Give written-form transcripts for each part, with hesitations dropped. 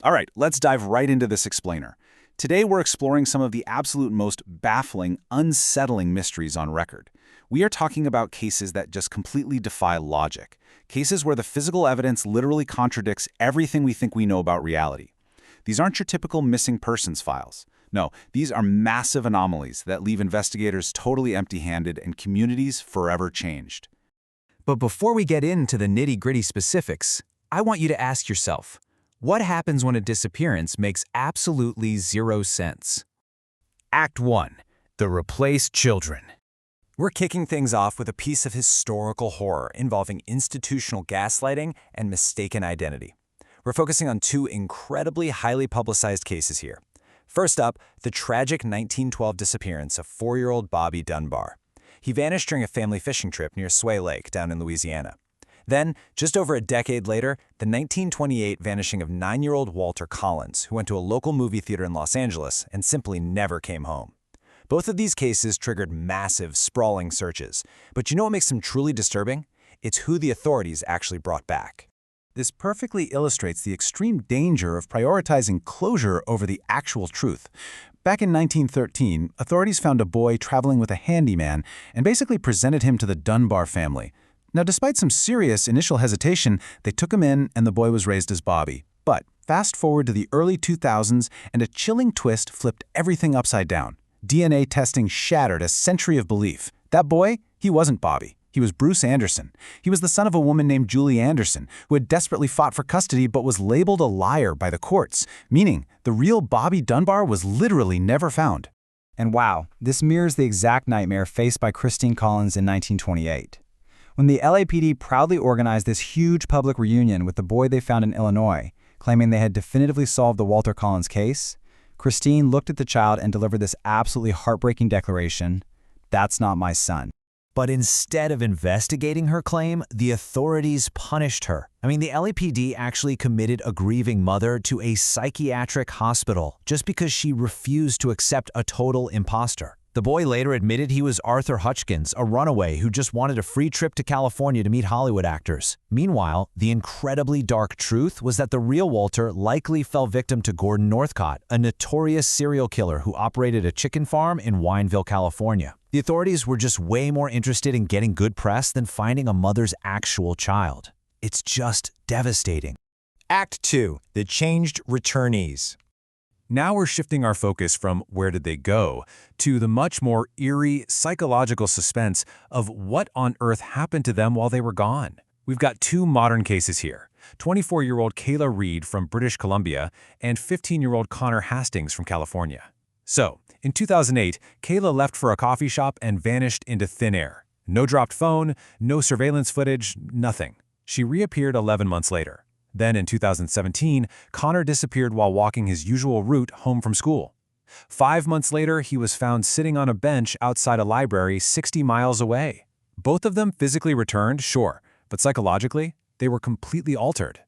All right, let's dive right into this explainer. Today we're exploring some of the absolute most baffling, unsettling mysteries on record. We are talking about cases that just completely defy logic. Cases where the physical evidence literally contradicts everything we think we know about reality. These aren't your typical missing persons files. No, these are massive anomalies that leave investigators totally empty-handed and communities forever changed. But before we get into the nitty-gritty specifics, I want you to ask yourself, what happens when a disappearance makes absolutely zero sense? Act 1. The Replaced Children. We're kicking things off with a piece of historical horror involving institutional gaslighting and mistaken identity. We're focusing on two incredibly highly publicized cases here. First up, the tragic 1912 disappearance of 4-year-old Bobby Dunbar. He vanished during a family fishing trip near Sway Lake down in Louisiana. Then, just over a decade later, the 1928 vanishing of 9-year-old Walter Collins, who went to a local movie theater in Los Angeles and simply never came home. Both of these cases triggered massive, sprawling searches. But you know what makes them truly disturbing? It's who the authorities actually brought back. This perfectly illustrates the extreme danger of prioritizing closure over the actual truth. Back in 1913, authorities found a boy traveling with a handyman and basically presented him to the Dunbar family. Now, despite some serious initial hesitation, they took him in and the boy was raised as Bobby. But fast forward to the early 2000s and a chilling twist flipped everything upside down. DNA testing shattered a century of belief. That boy, he wasn't Bobby. He was Bruce Anderson. He was the son of a woman named Julie Anderson, who had desperately fought for custody but was labeled a liar by the courts, meaning the real Bobby Dunbar was literally never found. And wow, this mirrors the exact nightmare faced by Christine Collins in 1928. When the LAPD proudly organized this huge public reunion with the boy they found in Illinois, claiming they had definitively solved the Walter Collins case, Christine looked at the child and delivered this absolutely heartbreaking declaration: "That's not my son." But instead of investigating her claim, the authorities punished her. The LAPD actually committed a grieving mother to a psychiatric hospital just because she refused to accept a total imposter. The boy later admitted he was Arthur Hutchins, a runaway who just wanted a free trip to California to meet Hollywood actors. Meanwhile, the incredibly dark truth was that the real Walter likely fell victim to Gordon Northcott, a notorious serial killer who operated a chicken farm in Wineville, California. The authorities were just way more interested in getting good press than finding a mother's actual child. It's just devastating. Act 2. The Changed Returnees. Now we're shifting our focus from where did they go to the much more eerie psychological suspense of what on earth happened to them while they were gone. We've got two modern cases here: 24-year-old Kayla Reed from British Columbia and 15-year-old Connor Hastings from California. So, in 2008, Kayla left for a coffee shop and vanished into thin air. No dropped phone, no surveillance footage, nothing. She reappeared 11 months later. Then in 2017, Connor disappeared while walking his usual route home from school. 5 months later, he was found sitting on a bench outside a library 60 miles away. Both of them physically returned, sure, but psychologically, they were completely altered.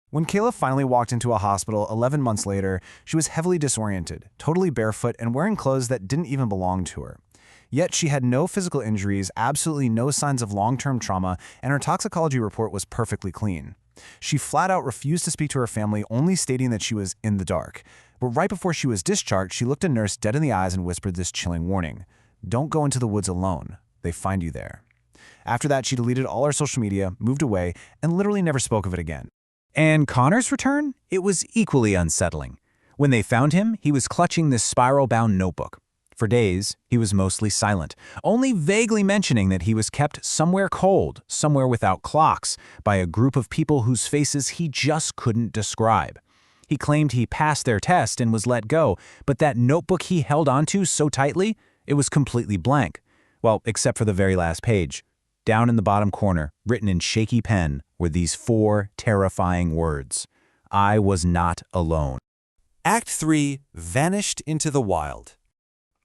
When Kayla finally walked into a hospital 11 months later, she was heavily disoriented, totally barefoot, and wearing clothes that didn't even belong to her. Yet she had no physical injuries, absolutely no signs of long-term trauma, and her toxicology report was perfectly clean. She flat out refused to speak to her family, only stating that she was in the dark. But right before she was discharged, she looked a nurse dead in the eyes and whispered this chilling warning: "Don't go into the woods alone. They find you there." After that, she deleted all her social media, moved away, and literally never spoke of it again. And Connor's return? It was equally unsettling. When they found him, he was clutching this spiral-bound notebook. For days, he was mostly silent, only vaguely mentioning that he was kept somewhere cold, somewhere without clocks, by a group of people whose faces he just couldn't describe. He claimed he passed their test and was let go, but that notebook he held onto so tightly, it was completely blank. Well, except for the very last page. Down in the bottom corner, written in shaky pen, were these 4 terrifying words: "I was not alone." Act 3. Vanished into the wild.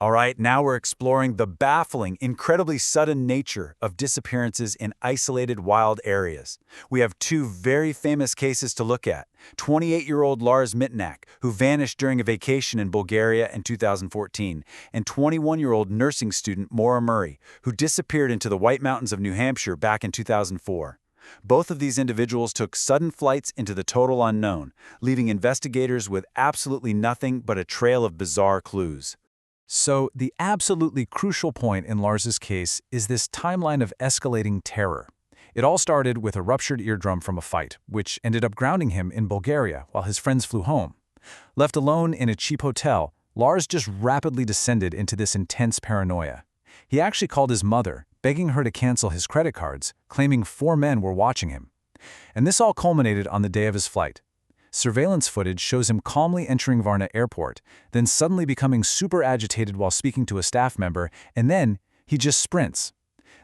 All right, now we're exploring the baffling, incredibly sudden nature of disappearances in isolated wild areas. We have two very famous cases to look at: 28-year-old Lars Mittank, who vanished during a vacation in Bulgaria in 2014, and 21-year-old nursing student Maura, who disappeared into the White Mountains of New Hampshire back in 2004. Both of these individuals took sudden flights into the total unknown, leaving investigators with absolutely nothing but a trail of bizarre clues. So, the absolutely crucial point in Lars's case is this timeline of escalating terror. It all started with a ruptured eardrum from a fight, which ended up grounding him in Bulgaria while his friends flew home. Left alone in a cheap hotel, Lars just rapidly descended into this intense paranoia. He actually called his mother, begging her to cancel his credit cards, claiming 4 men were watching him. And this all culminated on the day of his flight. Surveillance footage shows him calmly entering Varna Airport, then suddenly becoming super agitated while speaking to a staff member, and then he just sprints.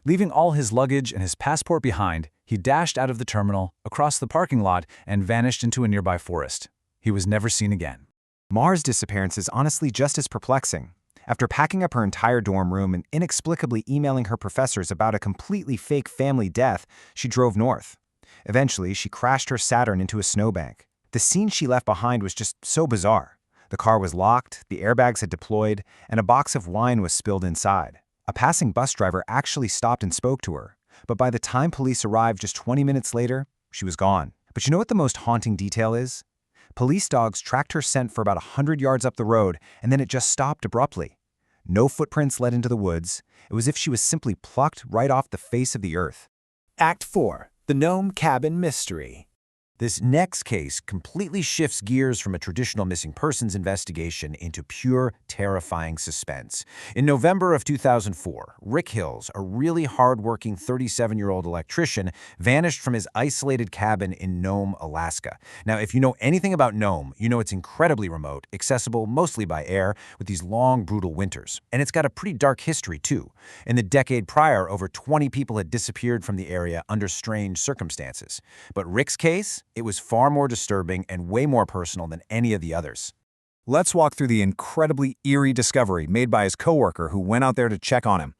Leaving all his luggage and his passport behind, he dashed out of the terminal, across the parking lot, and vanished into a nearby forest. He was never seen again. Maura's disappearance is honestly just as perplexing. After packing up her entire dorm room and inexplicably emailing her professors about a completely fake family death, she drove north. Eventually, she crashed her Saturn into a snowbank. The scene she left behind was just so bizarre. The car was locked, the airbags had deployed, and a box of wine was spilled inside. A passing bus driver actually stopped and spoke to her, but by the time police arrived just 20 minutes later, she was gone. But you know what the most haunting detail is? Police dogs tracked her scent for about 100 yards up the road, and then it just stopped abruptly. No footprints led into the woods. It was as if she was simply plucked right off the face of the earth. Act 4. The Gnome Cabin Mystery. This next case completely shifts gears from a traditional missing persons investigation into pure, terrifying suspense. In November of 2004, Rick Hills, a really hard-working 37-year-old electrician, vanished from his isolated cabin in Nome, Alaska. Now, if you know anything about Nome, you know it's incredibly remote, accessible mostly by air, with these long, brutal winters. And it's got a pretty dark history, too. In the decade prior, over 20 people had disappeared from the area under strange circumstances. But Rick's case? It was far more disturbing and way more personal than any of the others. Let's walk through the incredibly eerie discovery made by his coworker who went out there to check on him.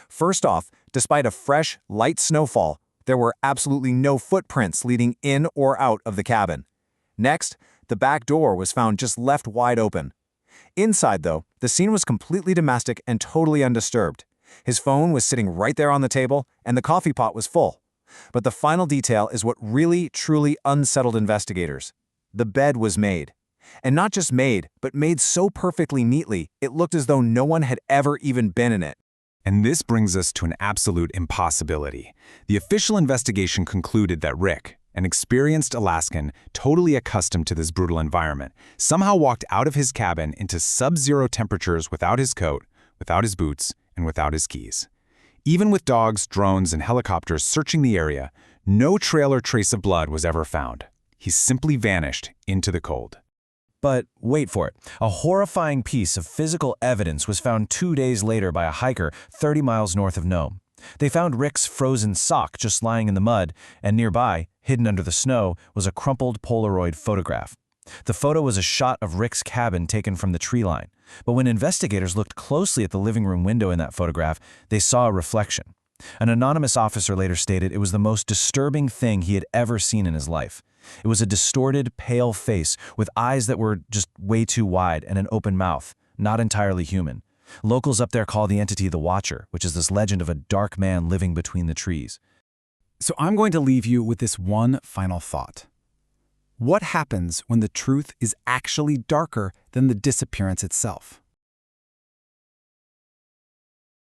First off, despite a fresh, light snowfall, there were absolutely no footprints leading in or out of the cabin. Next, the back door was found just left wide open. Inside, though, the scene was completely domestic and totally undisturbed. His phone was sitting right there on the table, and the coffee pot was full. But the final detail is what really, truly unsettled investigators. The bed was made. And not just made, but made so perfectly neatly, it looked as though no one had ever even been in it. And this brings us to an absolute impossibility. The official investigation concluded that Rick, an experienced Alaskan, totally accustomed to this brutal environment, somehow walked out of his cabin into sub-zero temperatures without his coat, without his boots, and without his keys. Even with dogs, drones, and helicopters searching the area, no trail or trace of blood was ever found. He simply vanished into the cold. But wait for it. A horrifying piece of physical evidence was found 2 days later by a hiker 30 miles north of Nome. They found Rick's frozen sock just lying in the mud, and nearby, hidden under the snow, was a crumpled Polaroid photograph. The photo was a shot of Rick's cabin taken from the tree line. But when investigators looked closely at the living room window in that photograph, they saw a reflection. An anonymous officer later stated it was the most disturbing thing he had ever seen in his life. It was a distorted, pale face with eyes that were just way too wide and an open mouth, not entirely human. Locals up there call the entity the Watcher, which is this legend of a dark man living between the trees. So I'm going to leave you with this one final thought. What happens when the truth is actually darker than the disappearance itself?